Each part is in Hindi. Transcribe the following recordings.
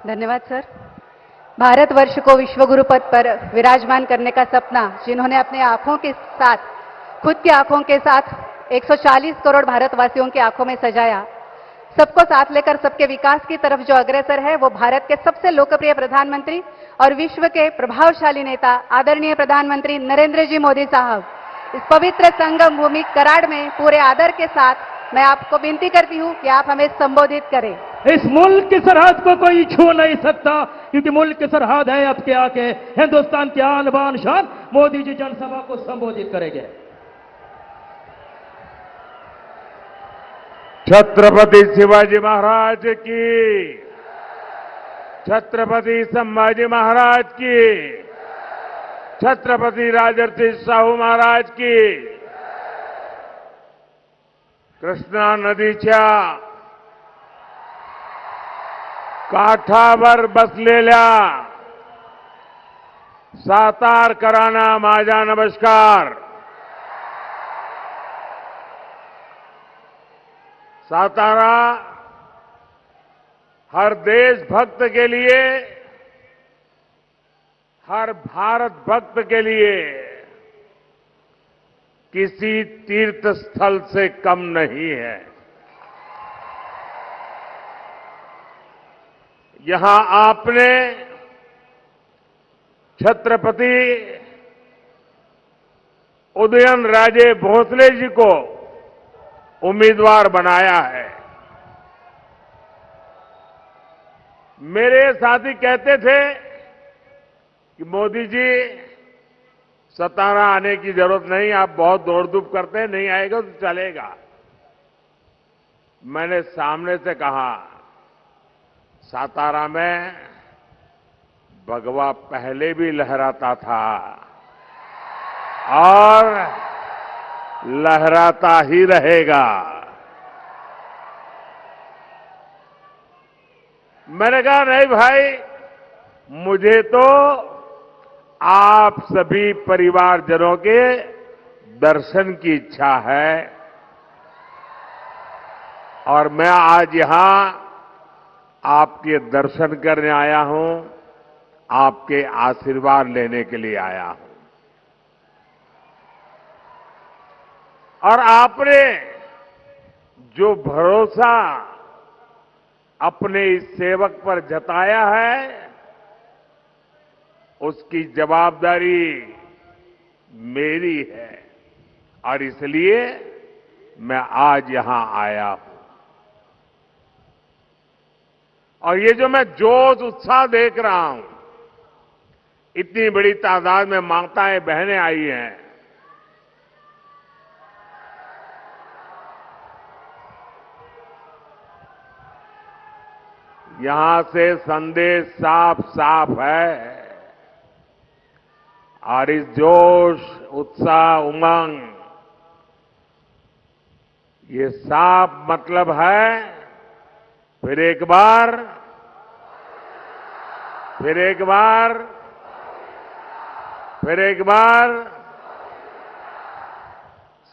धन्यवाद सर। भारतवर्ष को विश्व गुरु पद पर विराजमान करने का सपना जिन्होंने अपने आंखों के साथ, खुद की आंखों के साथ 140 करोड़ भारतवासियों की आंखों में सजाया, सबको साथ लेकर सबके विकास की तरफ जो अग्रसर है, वो भारत के सबसे लोकप्रिय प्रधानमंत्री और विश्व के प्रभावशाली नेता आदरणीय प्रधानमंत्री नरेंद्र जी मोदी साहब। इस पवित्र संगम भूमि कराड़ में पूरे आदर के साथ मैं आपको विनती करती हूं कि आप हमें संबोधित करें। इस मुल्क की सरहद को कोई छू नहीं सकता, क्योंकि मुल्क की सरहद है आपके आके हिंदुस्तान की आन बान शान। मोदी जी जनसभा को संबोधित करेंगे। छत्रपति शिवाजी महाराज की, छत्रपति संभाजी महाराज की, छत्रपति राजर्षि शाहू महाराज की। कृष्णा नदीच्या काठावर बसलेल्या सातारकरांना माझा नमस्कार। सातारा हर देशभक्त के लिए, हर भारत भक्त के लिए किसी तीर्थ स्थल से कम नहीं है। यहां आपने छत्रपति उदयन राजे भोसले जी को उम्मीदवार बनाया है। मेरे साथी कहते थे कि मोदी जी सतारा आने की जरूरत नहीं, आप बहुत दौड़ धूप करते हैं, नहीं आएगा तो चलेगा। मैंने सामने से कहा, सातारा में भगवा पहले भी लहराता था और लहराता ही रहेगा। मैंने कहा नहीं भाई, मुझे तो आप सभी परिवारजनों के दर्शन की इच्छा है और मैं आज यहां आपके दर्शन करने आया हूं, आपके आशीर्वाद लेने के लिए आया हूं। और आपने जो भरोसा अपने इस सेवक पर जताया है, उसकी जवाबदारी मेरी है और इसलिए मैं आज यहां आया हूं। और ये जो मैं जोश उत्साह देख रहा हूं, इतनी बड़ी तादाद में माताएं बहनें आई हैं, यहां से संदेश साफ साफ है और इस जोश, उत्साह, उमंग, ये साफ मतलब है फिर एक बार, फिर एक बार, फिर एक बार।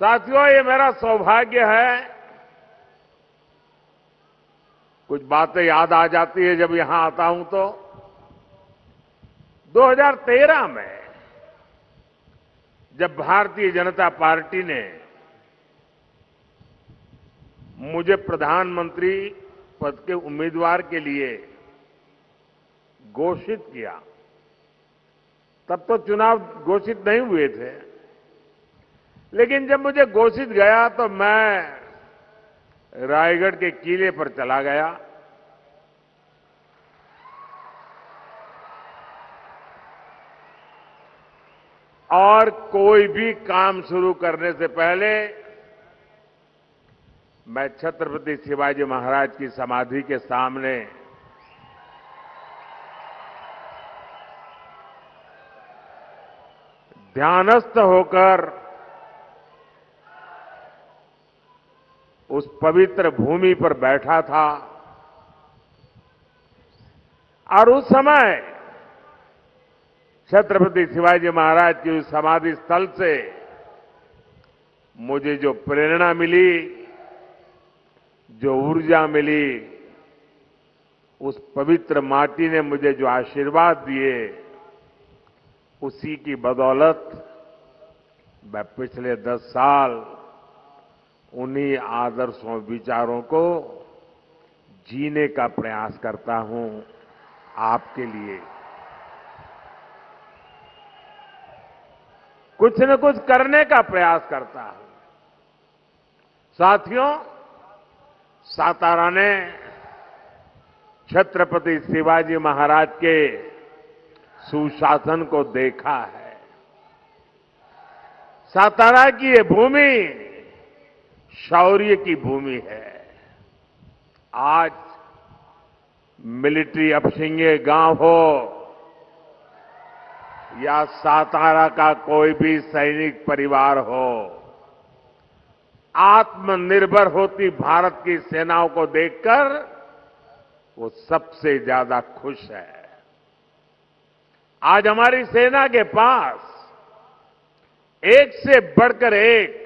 साथियों, ये मेरा सौभाग्य है। कुछ बातें याद आ जाती है जब यहां आता हूं तो 2013 में जब भारतीय जनता पार्टी ने मुझे प्रधानमंत्री पद के उम्मीदवार के लिए घोषित किया, तब तो चुनाव घोषित नहीं हुए थे, लेकिन जब मुझे घोषित गया तो मैं रायगढ़ के किले पर चला गया और कोई भी काम शुरू करने से पहले मैं छत्रपति शिवाजी महाराज की समाधि के सामने ध्यानस्थ होकर उस पवित्र भूमि पर बैठा था और उस समय छत्रपति शिवाजी महाराज की उस समाधि स्थल से मुझे जो प्रेरणा मिली, जो ऊर्जा मिली, उस पवित्र माटी ने मुझे जो आशीर्वाद दिए, उसी की बदौलत मैं पिछले 10 साल उन्हीं आदर्शों विचारों को जीने का प्रयास करता हूं आपके लिए। कुछ न कुछ करने का प्रयास करता हूं। साथियों, सातारा ने छत्रपति शिवाजी महाराज के सुशासन को देखा है। सातारा की ये भूमि शौर्य की भूमि है। आज मिलिट्री अपशिंगे गांव हो या सातारा का कोई भी सैनिक परिवार हो, आत्मनिर्भर होती भारत की सेनाओं को देखकर वो सबसे ज्यादा खुश है। आज हमारी सेना के पास एक से बढ़कर एक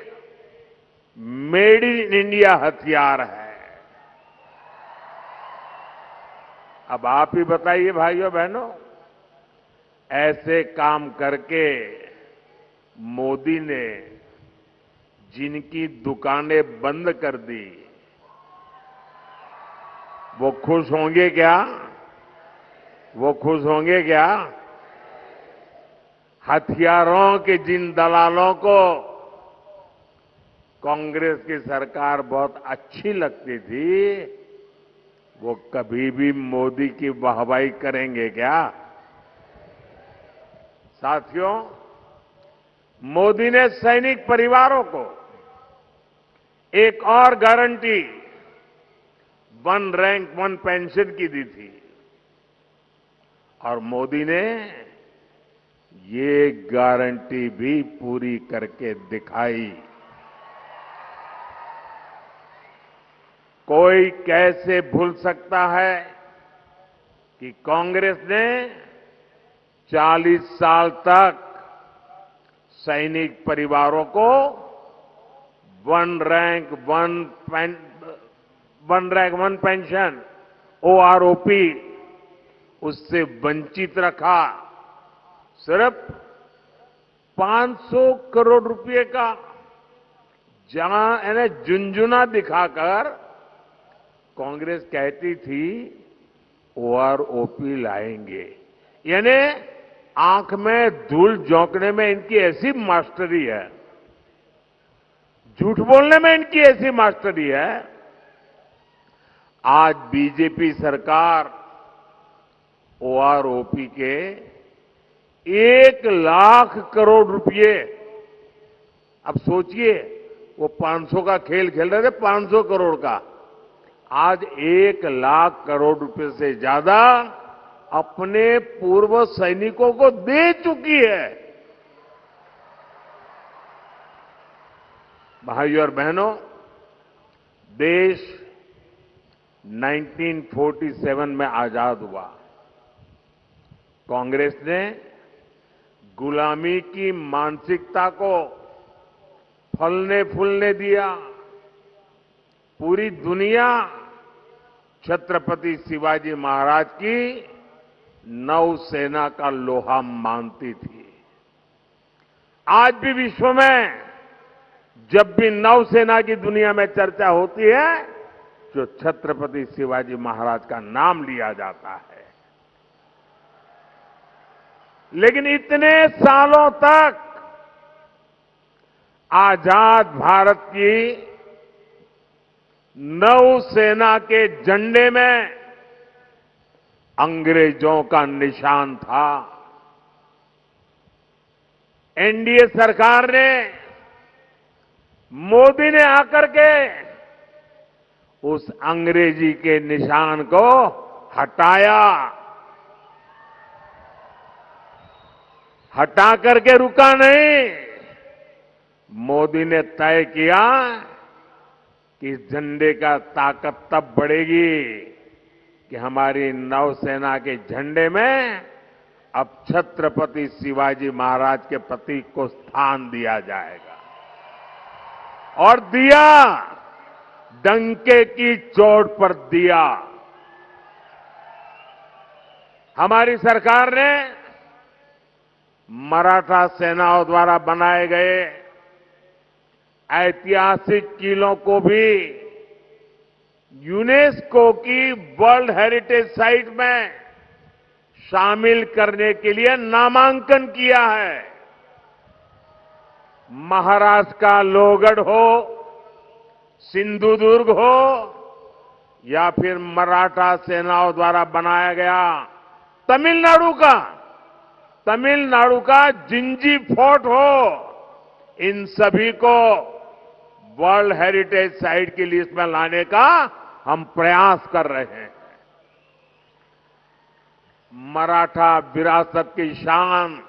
मेड इन इंडिया हथियार है। अब आप ही बताइए भाइयों बहनों, ऐसे काम करके मोदी ने जिनकी दुकानें बंद कर दी, वो खुश होंगे क्या? वो खुश होंगे क्या? हथियारों के जिन दलालों को कांग्रेस की सरकार बहुत अच्छी लगती थी, वो कभी भी मोदी की वाहवाही करेंगे क्या? साथियों, मोदी ने सैनिक परिवारों को एक और guarantee one rank one pension की दी थी, और मोदी ने ये गारंटी भी पूरी करके दिखाई। कोई कैसे भूल सकता है कि कांग्रेस ने 40 साल तक सैनिक परिवारों को one rank one pension OROP उससे वंचित रखा। सिर्फ 500 करोड़ रुपए का जहां झुंझुना दिखाकर कांग्रेस कहती थी OROP लाएंगे, यानी आंख में धूल झोंकने में इनकी ऐसी मास्टरी है, झूठ बोलने में इनकी ऐसी मास्टरी है। आज बीजेपी सरकार OROP के 1 लाख करोड़ रुपए, अब सोचिए वो 500 का खेल खेल रहे थे, 500 करोड़ का, आज 1 लाख करोड़ रुपए से ज्यादा अपने पूर्व सैनिकों को दे चुकी है। भाइयों और बहनों, देश 1947 में आजाद हुआ। कांग्रेस ने गुलामी की मानसिकता को फलने फूलने दिया। पूरी दुनिया छत्रपति शिवाजी महाराज की नौसेना का लोहा मानती थी। आज भी विश्व में जब भी नौसेना की दुनिया में चर्चा होती है, जो छत्रपति शिवाजी महाराज का नाम लिया जाता है। लेकिन इतने सालों तक आजाद भारत की नौसेना के झंडे में अंग्रेजों का निशान था। एनडीए सरकार ने, मोदी ने आकर के उस अंग्रेजी के निशान को हटाया। हटा करके रुका नहीं, मोदी ने तय किया कि इस झंडे का ताकत तब बढ़ेगी कि हमारी नौसेना के झंडे में अब छत्रपति शिवाजी महाराज के प्रतीक को स्थान दिया जाएगा। और दिया, डंके की चोट पर दिया। हमारी सरकार ने मराठा सेनाओं द्वारा बनाए गए ऐतिहासिक किलों को भी यूनेस्को की वर्ल्ड हेरिटेज साइट में शामिल करने के लिए नामांकन किया है। महाराष्ट्र का लोहगढ़ हो, सिंधुदुर्ग हो या फिर मराठा सेनाओं द्वारा बनाया गया तमिलनाडु का जिंजी फोर्ट हो, इन सभी को वर्ल्ड हेरिटेज साइट की लिस्ट में लाने का हम प्रयास कर रहे हैं। मराठा विरासत की शान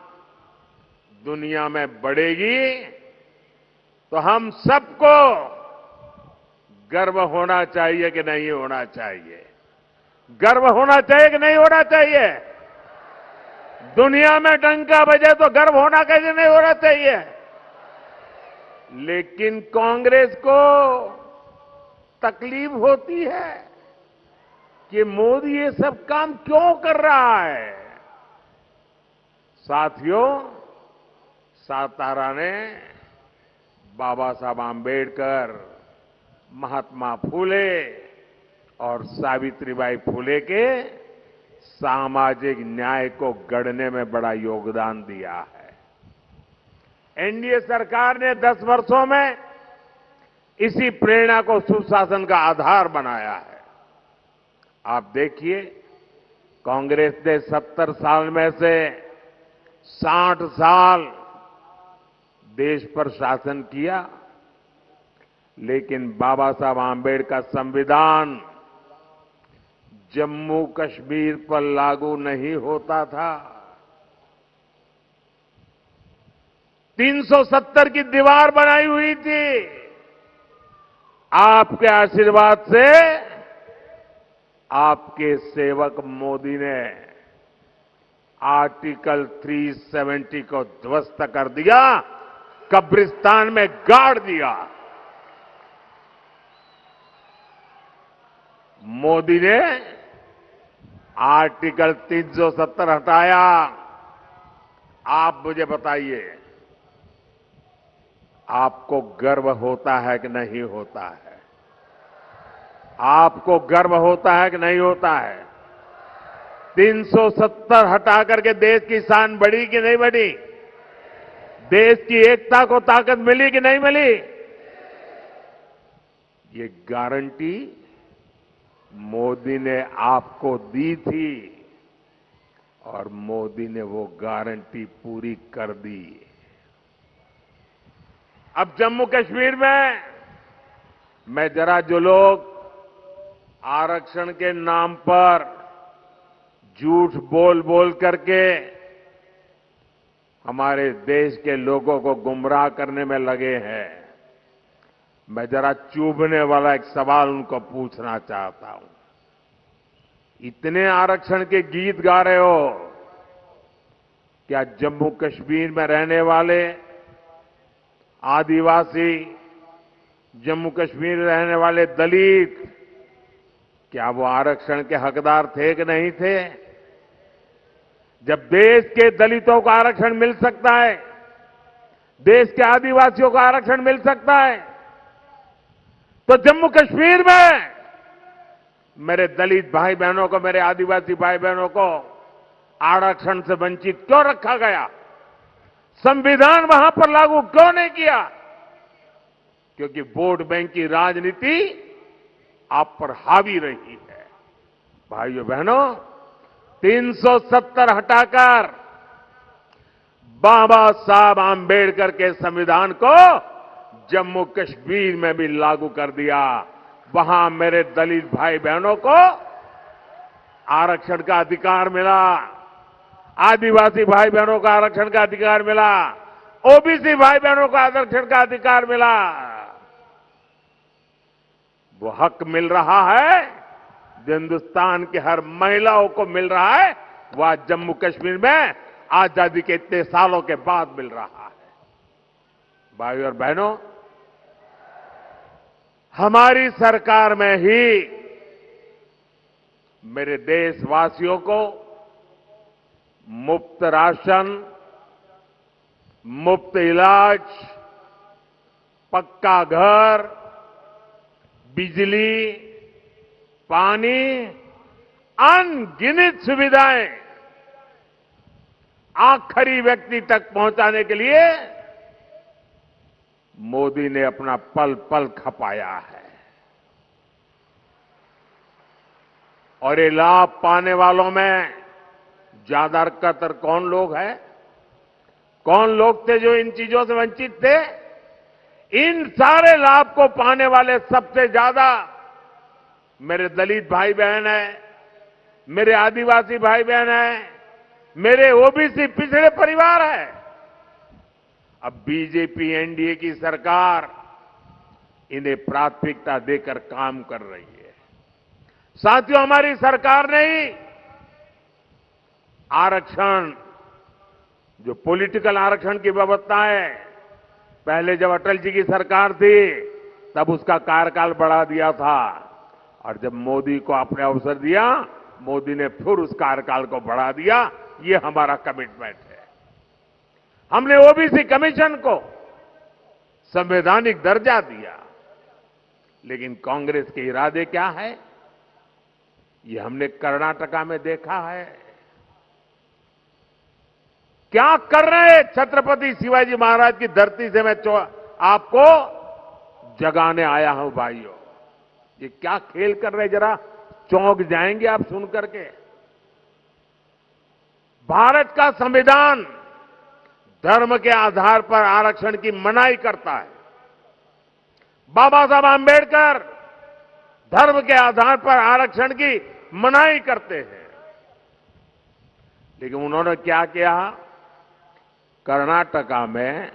दुनिया में बढ़ेगी तो हम सबको गर्व होना चाहिए कि नहीं होना चाहिए? गर्व होना चाहिए कि नहीं होना चाहिए? दुनिया में डंका बजे तो गर्व होना कैसे नहीं होना चाहिए? लेकिन कांग्रेस को तकलीफ होती है कि मोदी ये सब काम क्यों कर रहा है। साथियों, सातारा ने बाबा साहब आंबेडकर, महात्मा फूले और सावित्रीबाई फूले के सामाजिक न्याय को गढ़ने में बड़ा योगदान दिया है। एनडीए सरकार ने 10 वर्षों में इसी प्रेरणा को सुशासन का आधार बनाया है। आप देखिए, कांग्रेस ने 70 साल में से 60 साल देश पर शासन किया, लेकिन बाबा साहब आंबेडकर संविधान जम्मू कश्मीर पर लागू नहीं होता था। 370 की दीवार बनाई हुई थी। आपके आशीर्वाद से आपके सेवक मोदी ने आर्टिकल 370 को ध्वस्त कर दिया, कब्रिस्तान में गाड़ दिया। मोदी ने आर्टिकल 370 हटाया। आप मुझे बताइए, आपको गर्व होता है कि नहीं होता है? आपको गर्व होता है कि नहीं होता है? 370 हटा करके देश की शान बढ़ी कि नहीं बढ़ी? देश की एकता को ताकत मिली कि नहीं मिली? ये गारंटी मोदी ने आपको दी थी और मोदी ने वो गारंटी पूरी कर दी। अब जम्मू कश्मीर में मैं जरा जो लोग आरक्षण के नाम पर झूठ बोल बोल करके हमारे देश के लोगों को गुमराह करने में लगे हैं, मैं जरा चुभने वाला एक सवाल उनको पूछना चाहता हूं। इतने आरक्षण के गीत गा रहे हो, क्या जम्मू कश्मीर में रहने वाले आदिवासी, जम्मू कश्मीर में रहने वाले दलित, क्या वो आरक्षण के हकदार थे कि नहीं थे? जब देश के दलितों को आरक्षण मिल सकता है, देश के आदिवासियों को आरक्षण मिल सकता है, तो जम्मू कश्मीर में मेरे दलित भाई बहनों को, मेरे आदिवासी भाई बहनों को आरक्षण से वंचित क्यों रखा गया? संविधान वहां पर लागू क्यों नहीं किया? क्योंकि वोट बैंक की राजनीति आप पर हावी रही है। भाइयों बहनों, 370 हटाकर बाबा साहब आंबेडकर के संविधान को जम्मू कश्मीर में भी लागू कर दिया। वहां मेरे दलित भाई बहनों को आरक्षण का अधिकार मिला, आदिवासी भाई बहनों को आरक्षण का अधिकार मिला, ओबीसी भाई बहनों को आरक्षण का अधिकार मिला। वो हक मिल रहा है जो हिंदुस्तान की हर महिलाओं को मिल रहा है, वह आज जम्मू कश्मीर में आजादी के इतने सालों के बाद मिल रहा है। भाइयों और बहनों, हमारी सरकार में ही मेरे देशवासियों को मुफ्त राशन, मुफ्त इलाज, पक्का घर, बिजली, पानी, अनगिनत सुविधाएं आखिरी व्यक्ति तक पहुंचाने के लिए मोदी ने अपना पल पल खपाया है। और ये लाभ पाने वालों में ज्यादातर कौन लोग हैं? कौन लोग थे जो इन चीजों से वंचित थे? इन सारे लाभ को पाने वाले सबसे ज्यादा मेरे दलित भाई बहन हैं, मेरे आदिवासी भाई बहन हैं, मेरे ओबीसी पिछड़े परिवार हैं। अब बीजेपी एनडीए की सरकार इन्हें प्राथमिकता देकर काम कर रही है। साथियों, हमारी सरकार ने ही आरक्षण, जो पॉलिटिकल आरक्षण की व्यवस्था है, पहले जब अटल जी की सरकार थी तब उसका कार्यकाल बढ़ा दिया था, और जब मोदी को आपने अवसर दिया, मोदी ने फिर उस कार्यकाल को बढ़ा दिया। ये हमारा कमिटमेंट है। हमने ओबीसी कमीशन को संवैधानिक दर्जा दिया, लेकिन कांग्रेस के इरादे क्या है, ये हमने कर्नाटका में देखा है। क्या कर रहे हैं? छत्रपति शिवाजी महाराज की धरती से मैं आपको जगाने आया हूं भाइयों। ये क्या खेल कर रहे हैं, जरा चौंक जाएंगे आप सुन करके। भारत का संविधान धर्म के आधार पर आरक्षण की मनाही करता है। बाबा साहब आंबेडकर धर्म के आधार पर आरक्षण की मनाही करते हैं, लेकिन उन्होंने क्या किया? कर्नाटका में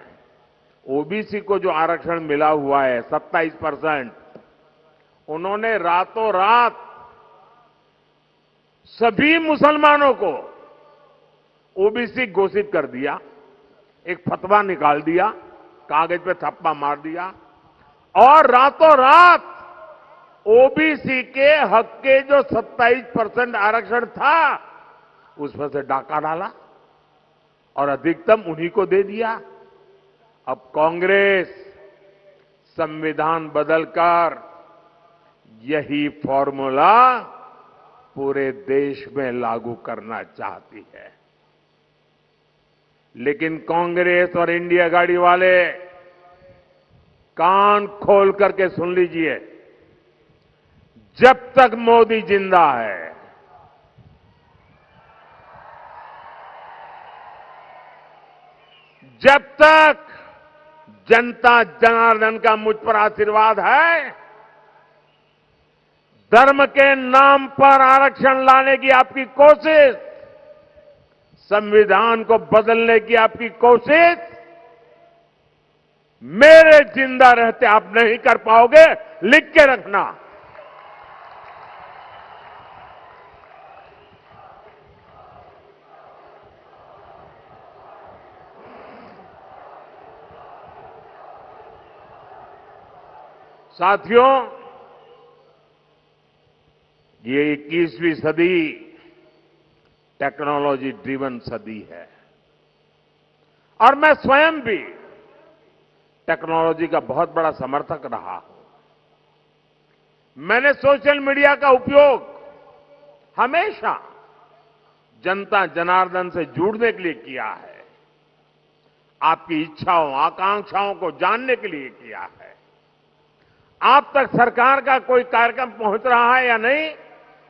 ओबीसी को जो आरक्षण मिला हुआ है 27%, उन्होंने रातों रात सभी मुसलमानों को ओबीसी घोषित कर दिया। एक फतवा निकाल दिया, कागज पे थप्पा मार दिया, और रातों रात ओबीसी के हक के जो 27% आरक्षण था उसमें से डाका डाला और अधिकतम उन्हीं को दे दिया। अब कांग्रेस संविधान बदलकर यही फॉर्मूला पूरे देश में लागू करना चाहती है, लेकिन कांग्रेस और इंडिया गाड़ी वाले कान खोल करके सुन लीजिए, जब तक मोदी जिंदा है, जब तक जनता जनार्दन का मुझ पर आशीर्वाद है, धर्म के नाम पर आरक्षण लाने की आपकी कोशिश, संविधान को बदलने की आपकी कोशिश, मेरे जिंदा रहते आप नहीं कर पाओगे। लिख के रखना। साथियों, ये 21वीं सदी टेक्नोलॉजी ड्रिवन सदी है, और मैं स्वयं भी टेक्नोलॉजी का बहुत बड़ा समर्थक रहा हूं। मैंने सोशल मीडिया का उपयोग हमेशा जनता जनार्दन से जुड़ने के लिए किया है, आपकी इच्छाओं आकांक्षाओं को जानने के लिए किया है। आप तक सरकार का कोई कार्यक्रम पहुंच रहा है या नहीं,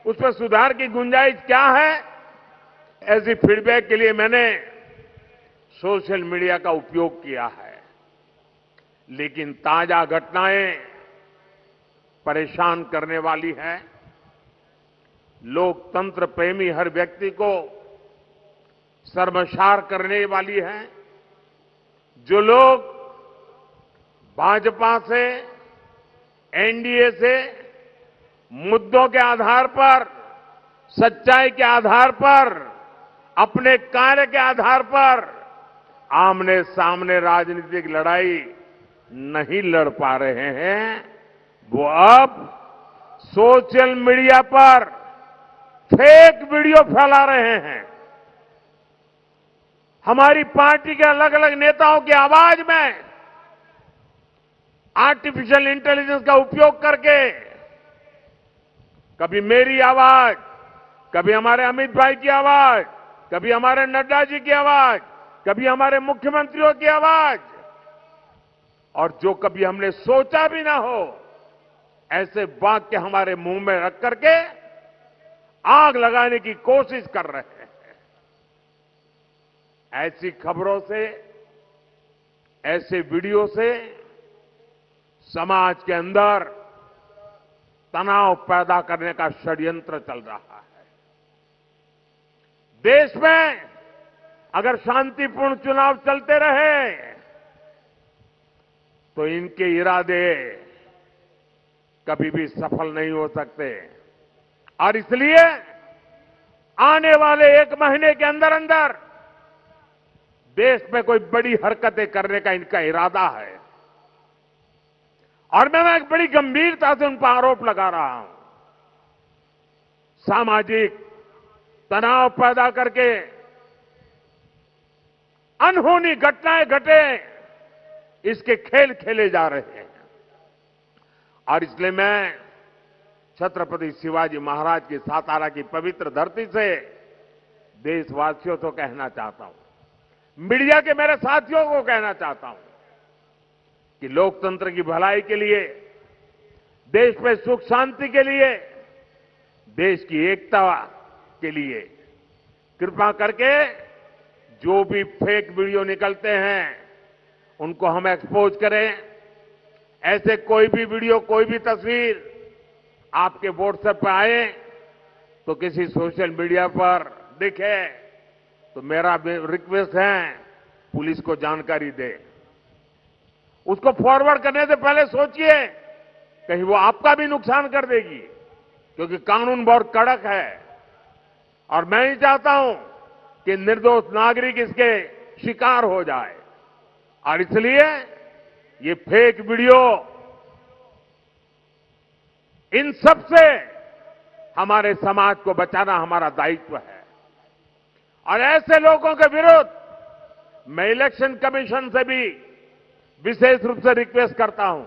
उस पर सुधार की गुंजाइश क्या है, ऐसी फीडबैक के लिए मैंने सोशल मीडिया का उपयोग किया है। लेकिन ताजा घटनाएं परेशान करने वाली है। लोकतंत्र प्रेमी हर व्यक्ति को शर्मसार करने वाली है। जो लोग भाजपा से, एनडीए से मुद्दों के आधार पर, सच्चाई के आधार पर, अपने कार्य के आधार पर आमने सामने राजनीतिक लड़ाई नहीं लड़ पा रहे हैं, वो अब सोशल मीडिया पर फेक वीडियो फैला रहे हैं। हमारी पार्टी के अलग अलग नेताओं की आवाज में आर्टिफिशियल इंटेलिजेंस का उपयोग करके कभी मेरी आवाज, कभी हमारे अमित भाई की आवाज, कभी हमारे नड्डा जी की आवाज, कभी हमारे मुख्यमंत्रियों की आवाज, और जो कभी हमने सोचा भी ना हो ऐसे वाक्य हमारे मुंह में रख करके आग लगाने की कोशिश कर रहे हैं। ऐसी खबरों से, ऐसे वीडियो से समाज के अंदर तनाव पैदा करने का षड्यंत्र चल रहा है। देश में अगर शांतिपूर्ण चुनाव चलते रहे तो इनके इरादे कभी भी सफल नहीं हो सकते, और इसलिए आने वाले 1 महीने के अंदर अंदर देश में कोई बड़ी हरकतें करने का इनका इरादा है। और मैं एक बड़ी गंभीरता से उन पर आरोप लगा रहा हूं। सामाजिक तनाव पैदा करके अनहोनी घटनाएं घटे, इसके खेल खेले जा रहे हैं। और इसलिए मैं छत्रपति शिवाजी महाराज की सातारा की पवित्र धरती से देशवासियों को कहना चाहता हूं, मीडिया के मेरे साथियों को कहना चाहता हूं कि लोकतंत्र की भलाई के लिए, देश में सुख शांति के लिए, देश की एकता के लिए कृपा करके जो भी फेक वीडियो निकलते हैं उनको हम एक्सपोज करें। ऐसे कोई भी वीडियो, कोई भी तस्वीर आपके व्हाट्सएप पर आए तो किसी सोशल मीडिया पर दिखे तो मेरा रिक्वेस्ट है पुलिस को जानकारी दे। उसको फॉरवर्ड करने से पहले सोचिए कहीं वो आपका भी नुकसान कर देगी, क्योंकि कानून बहुत कड़क है और मैं नहीं चाहता हूं कि निर्दोष नागरिक इसके शिकार हो जाए। और इसलिए ये फेक वीडियो, इन सब से हमारे समाज को बचाना हमारा दायित्व है। और ऐसे लोगों के विरुद्ध मैं इलेक्शन कमीशन से भी विशेष रूप से रिक्वेस्ट करता हूं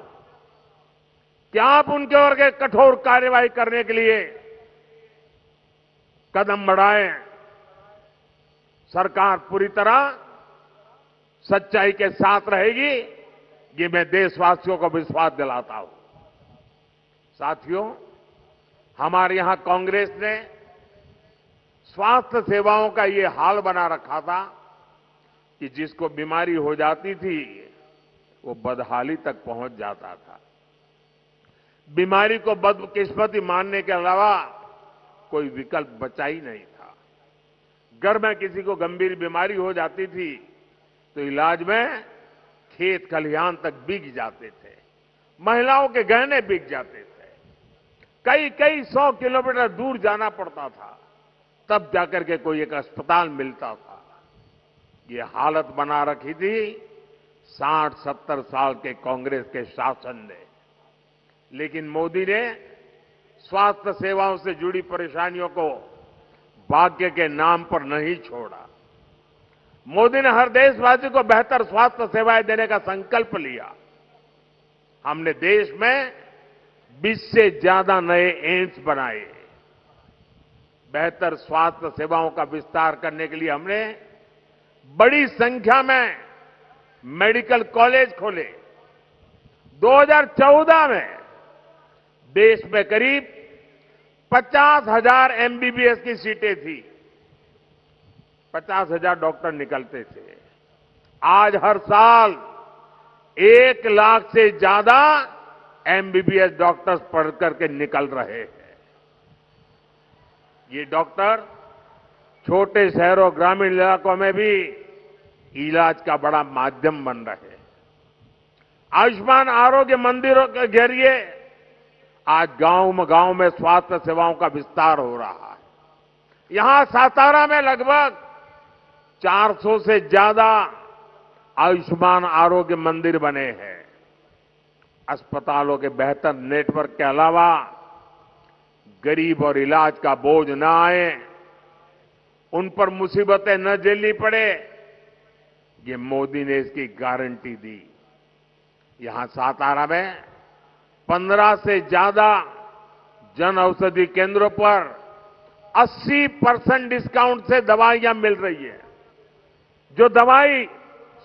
कि आप उनके ओर के कठोर कार्रवाई करने के लिए कदम बढ़ाएं। सरकार पूरी तरह सच्चाई के साथ रहेगी, ये मैं देशवासियों को विश्वास दिलाता हूं। साथियों, हमारे यहां कांग्रेस ने स्वास्थ्य सेवाओं का ये हाल बना रखा था कि जिसको बीमारी हो जाती थी वो बदहाली तक पहुंच जाता था। बीमारी को बदकिस्मती मानने के अलावा कोई विकल्प बचा ही नहीं था। घर में किसी को गंभीर बीमारी हो जाती थी तो इलाज में खेत खलिहान तक बिक जाते थे, महिलाओं के गहने बिक जाते थे, कई कई 100 किलोमीटर दूर जाना पड़ता था, तब जाकर के कोई एक अस्पताल मिलता था। ये हालत बना रखी थी 60-70 साल के कांग्रेस के शासन ने। लेकिन मोदी ने स्वास्थ्य सेवाओं से जुड़ी परेशानियों को भाग्य के नाम पर नहीं छोड़ा। मोदी ने हर देशवासी को बेहतर स्वास्थ्य सेवाएं देने का संकल्प लिया। हमने देश में 20 से ज्यादा नए एम्स बनाए। बेहतर स्वास्थ्य सेवाओं का विस्तार करने के लिए हमने बड़ी संख्या में मेडिकल कॉलेज खोले। 2014 में देश में करीब 50,000 एमबीबीएस की सीटें थी, 50,000 डॉक्टर निकलते थे। आज हर साल 1 लाख से ज्यादा एमबीबीएस डॉक्टर्स पढ़ करके निकल रहे हैं। ये डॉक्टर छोटे शहरों, ग्रामीण इलाकों में भी इलाज का बड़ा माध्यम बन रहे हैं। आयुष्मान आरोग्य मंदिरों के जरिए आज गांव में स्वास्थ्य सेवाओं का विस्तार हो रहा है। यहां सातारा में लगभग 400 से ज्यादा आयुष्मान आरोग्य मंदिर बने हैं। अस्पतालों के बेहतर नेटवर्क के अलावा गरीब और इलाज का बोझ न आए, उन पर मुसीबतें न झेलनी पड़े, ये मोदी ने इसकी गारंटी दी। यहां सातारा में 15 से ज्यादा जन औषधि केंद्रों पर 80% डिस्काउंट से दवाइयां मिल रही है। जो दवाई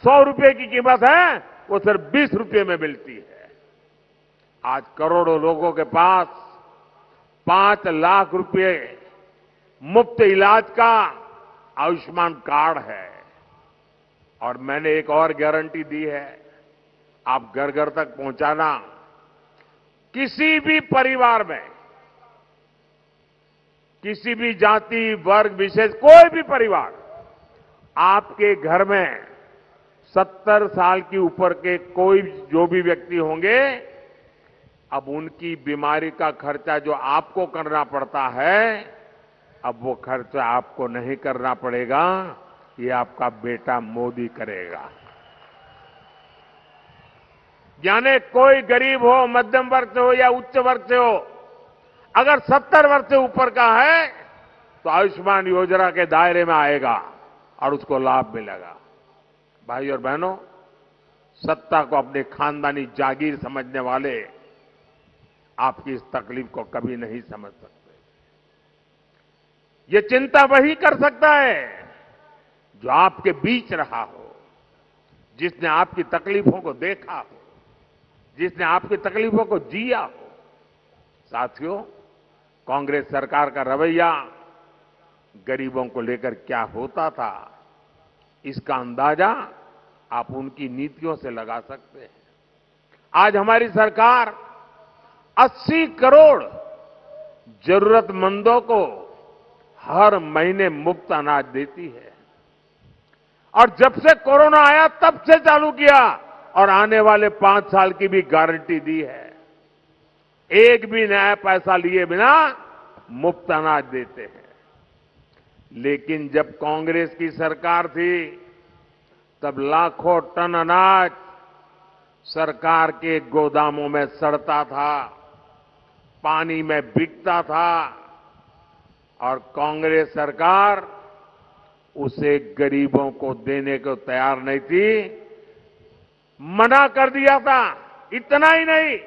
100 रुपए की कीमत है वो सिर्फ 20 रुपए में मिलती है। आज करोड़ों लोगों के पास 5 लाख रुपए मुफ्त इलाज का आयुष्मान कार्ड है। और मैंने एक और गारंटी दी है, आप घर घर तक पहुंचाना। किसी भी परिवार में, किसी भी जाति वर्ग विशेष, कोई भी परिवार, आपके घर में 70 साल की ऊपर के कोई जो भी व्यक्ति होंगे, अब उनकी बीमारी का खर्चा जो आपको करना पड़ता है, अब वो खर्चा आपको नहीं करना पड़ेगा, ये आपका बेटा मोदी करेगा। यानी कोई गरीब हो, मध्यम वर्ग से हो या उच्च वर्ग से हो, अगर 70 वर्ष से ऊपर का है तो आयुष्मान योजना के दायरे में आएगा और उसको लाभ मिलेगा। भाई और बहनों, सत्ता को अपने खानदानी जागीर समझने वाले आपकी इस तकलीफ को कभी नहीं समझ सकते। ये चिंता वही कर सकता है जो आपके बीच रहा हो, जिसने आपकी तकलीफों को देखा हो, जिसने आपकी तकलीफों को जिया हो। साथियों, कांग्रेस सरकार का रवैया गरीबों को लेकर क्या होता था, इसका अंदाजा आप उनकी नीतियों से लगा सकते हैं। आज हमारी सरकार 80 करोड़ जरूरतमंदों को हर महीने मुफ्त अनाज देती है। और जब से कोरोना आया तब से चालू किया और आने वाले 5 साल की भी गारंटी दी है। एक भी नया पैसा लिए बिना मुफ्त अनाज देते हैं। लेकिन जब कांग्रेस की सरकार थी तब लाखों टन अनाज सरकार के गोदामों में सड़ता था, पानी में बिकता था और कांग्रेस सरकार उसे गरीबों को देने को तैयार नहीं थी, मना कर दिया था। इतना ही नहीं,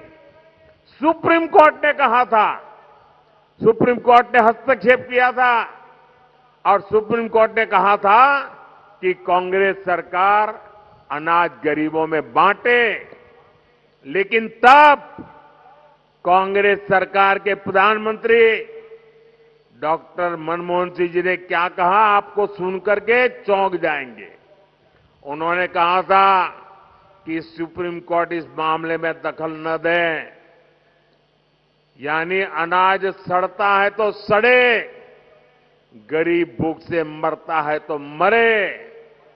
सुप्रीम कोर्ट ने कहा था, सुप्रीम कोर्ट ने हस्तक्षेप किया था और सुप्रीम कोर्ट ने कहा था कि कांग्रेस सरकार अनाज गरीबों में बांटे। लेकिन तब कांग्रेस सरकार के प्रधानमंत्री डॉक्टर मनमोहन सिंह जी ने क्या कहा, आपको सुनकर के चौंक जाएंगे। उन्होंने कहा था कि सुप्रीम कोर्ट इस मामले में दखल न दे, यानी अनाज सड़ता है तो सड़े, गरीब भूख से मरता है तो मरे,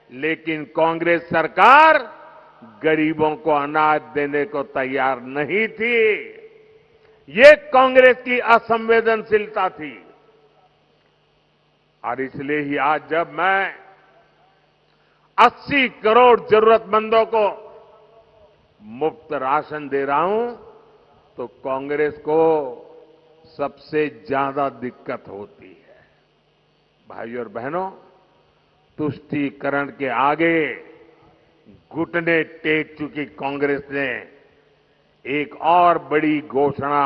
लेकिन कांग्रेस सरकार गरीबों को अनाज देने को तैयार नहीं थी। ये कांग्रेस की असंवेदनशीलता थी। और इसलिए ही आज जब मैं 80 करोड़ जरूरतमंदों को मुफ्त राशन दे रहा हूं तो कांग्रेस को सबसे ज्यादा दिक्कत होती है। भाइयों और बहनों, तुष्टीकरण के आगे घुटने टेक चुकी कांग्रेस ने एक और बड़ी घोषणा,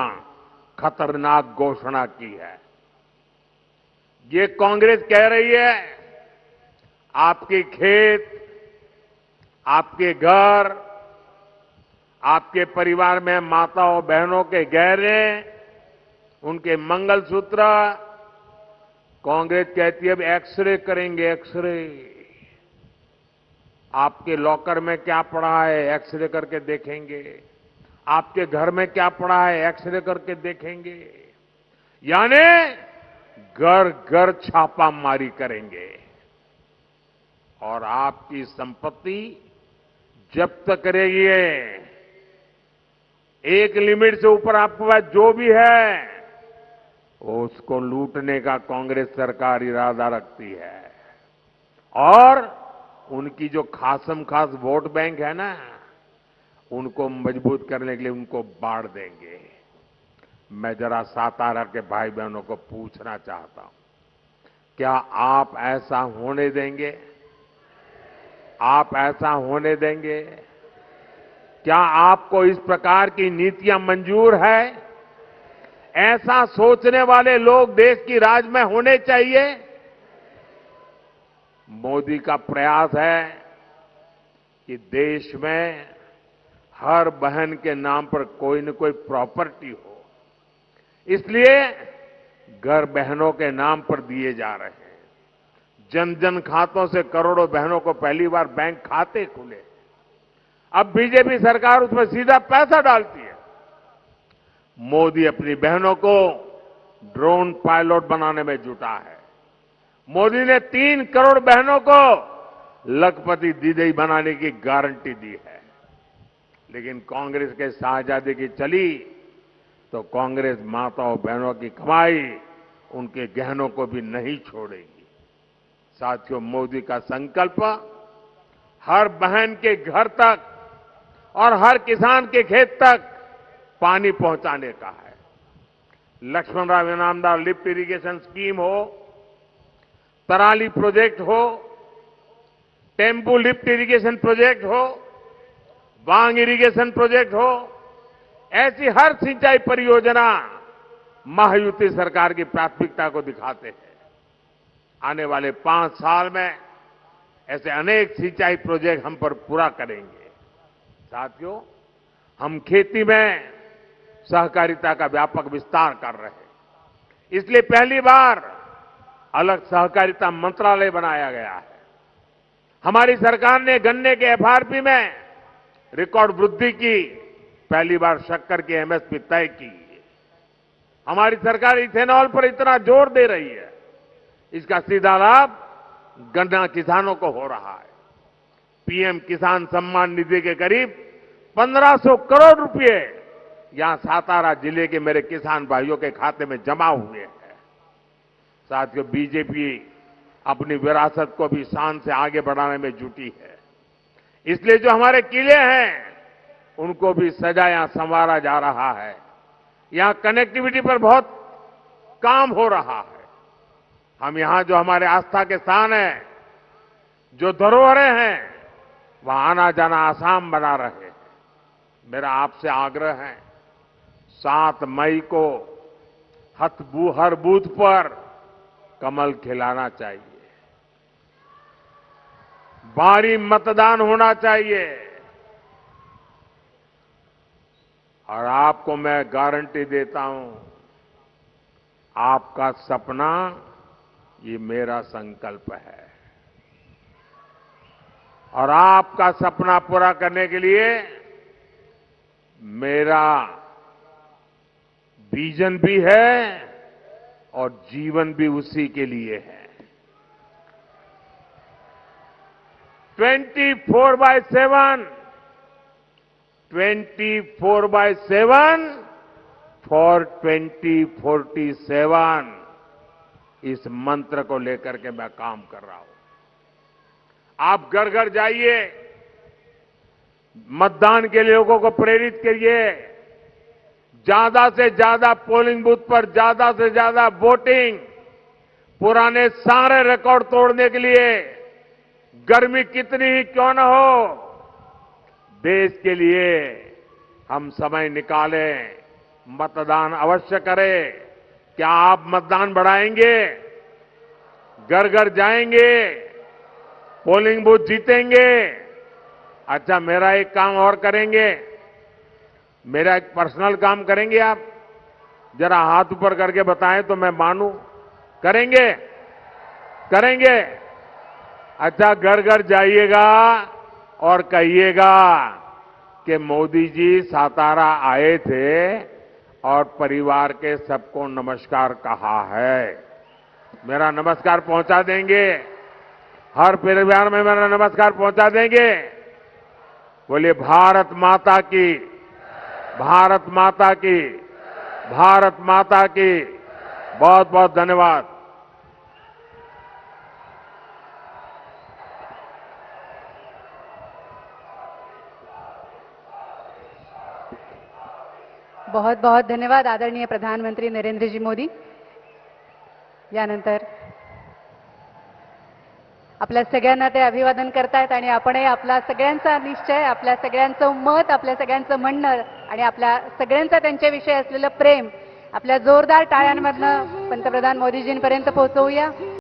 खतरनाक घोषणा की है। ये कांग्रेस कह रही है आपके खेत, आपके घर, आपके परिवार में माताओं बहनों के गहने, उनके मंगलसूत्र, कांग्रेस कहती है अब एक्सरे करेंगे, एक्सरे। आपके लॉकर में क्या पड़ा है, एक्सरे करके देखेंगे। आपके घर में क्या पड़ा है, एक्सरे करके देखेंगे। यानी घर घर छापामारी करेंगे और आपकी संपत्ति जब्त करेगी। एक लिमिट से ऊपर आपके पास जो भी है उसको लूटने का कांग्रेस सरकार इरादा रखती है। और उनकी जो खासम खास वोट बैंक है ना, उनको मजबूत करने के लिए उनको बांट देंगे। मैं जरा सातारा के भाई बहनों को पूछना चाहता हूं, क्या आप ऐसा होने देंगे? आप ऐसा होने देंगे? क्या आपको इस प्रकार की नीतियां मंजूर है? ऐसा सोचने वाले लोग देश की राज में होने चाहिए। मोदी का प्रयास है कि देश में हर बहन के नाम पर कोई न कोई प्रॉपर्टी हो, इसलिए घर बहनों के नाम पर दिए जा रहे हैं। जन जन खातों से करोड़ों बहनों को पहली बार बैंक खाते खुले। अब बीजेपी सरकार उसमें सीधा पैसा डालती है। मोदी अपनी बहनों को ड्रोन पायलट बनाने में जुटा है। मोदी ने 3 करोड़ बहनों को लखपति दीदी बनाने की गारंटी दी है। लेकिन कांग्रेस के शाहजादे की चली तो कांग्रेस माताओं बहनों की कमाई, उनके गहनों को भी नहीं छोड़ेगी। साथियों, मोदी का संकल्प हर बहन के घर तक और हर किसान के खेत तक पानी पहुंचाने का है। Laxman Rao Inamdar lift irrigation scheme हो, तराली प्रोजेक्ट हो, टेम्पू लिफ्ट इरिगेशन प्रोजेक्ट हो, बांग इरिगेशन प्रोजेक्ट हो, ऐसी हर सिंचाई परियोजना महायुति सरकार की प्राथमिकता को दिखाते हैं। आने वाले 5 साल में ऐसे अनेक सिंचाई प्रोजेक्ट हम पर पूरा करेंगे। साथियों, हम खेती में सहकारिता का व्यापक विस्तार कर रहे हैं। इसलिए पहली बार अलग सहकारिता मंत्रालय बनाया गया है। हमारी सरकार ने गन्ने के एफआरपी में रिकॉर्ड वृद्धि की। पहली बार शक्कर की एमएसपी तय की। हमारी सरकार इथेनॉल पर इतना जोर दे रही है, इसका सीधा लाभ गन्ना किसानों को हो रहा है। पीएम किसान सम्मान निधि के करीब 1500 करोड़ रुपए यहां सातारा जिले के मेरे किसान भाइयों के खाते में जमा हुए हैं। साथियों, बीजेपी अपनी विरासत को भी शान से आगे बढ़ाने में जुटी है। इसलिए जो हमारे किले हैं उनको भी सजाया संवारा जा रहा है। यहां कनेक्टिविटी पर बहुत काम हो रहा है। हम यहां जो हमारे आस्था के स्थान हैं, जो धरोहरें हैं, वहां आना जाना आसान बना रहे हैं। मेरा आपसे आग्रह है, 7 मई को हर बूथ पर कमल खिलाना चाहिए। भारी मतदान होना चाहिए। और आपको मैं गारंटी देता हूं, आपका सपना ये मेरा संकल्प है। और आपका सपना पूरा करने के लिए मेरा विजन भी है और जीवन भी उसी के लिए है। 24/7 फॉर 2047 इस मंत्र को लेकर के मैं काम कर रहा हूं। आप घर घर जाइए, मतदान के लिए लोगों को प्रेरित करिए, ज्यादा से ज्यादा पोलिंग बूथ पर ज्यादा से ज्यादा वोटिंग, पुराने सारे रिकॉर्ड तोड़ने के लिए गर्मी कितनी ही क्यों न हो, देश के लिए हम समय निकालें, मतदान अवश्य करें। क्या आप मतदान बढ़ाएंगे? घर घर जाएंगे, पोलिंग बूथ जीतेंगे? अच्छा, मेरा एक काम और करेंगे, मेरा एक पर्सनल काम करेंगे आप? जरा हाथ ऊपर करके बताएं तो मैं मानूं। करेंगे? करेंगे? अच्छा, घर घर जाइएगा और कहिएगा कि मोदी जी सातारा आए थे और परिवार के सबको नमस्कार कहा है। मेरा नमस्कार पहुंचा देंगे? हर परिवार में मेरा नमस्कार पहुंचा देंगे? बोलिए भारत माता की, भारत माता की, भारत माता की। बहुत बहुत धन्यवाद। बहुत बहुत धन्यवाद आदरणीय प्रधानमंत्री नरेंद्रजी मोदी। यानंतर आपल्या सगळ्यांना ते अभिवादन करतायत आणि आपणही आपला सगळ्यांचा निश्चय, आपल्या सगळ्यांचं मत, आपल्या सगळ्यांचं म्हणणं आणि आपल्या सगळ्यांचं त्यांच्याविषयी असलेलं प्रेम आपल्या जोरदार टाळ्यांमधनं पंतप्रधान मोदीजींपर्यंत पोहोचवूया.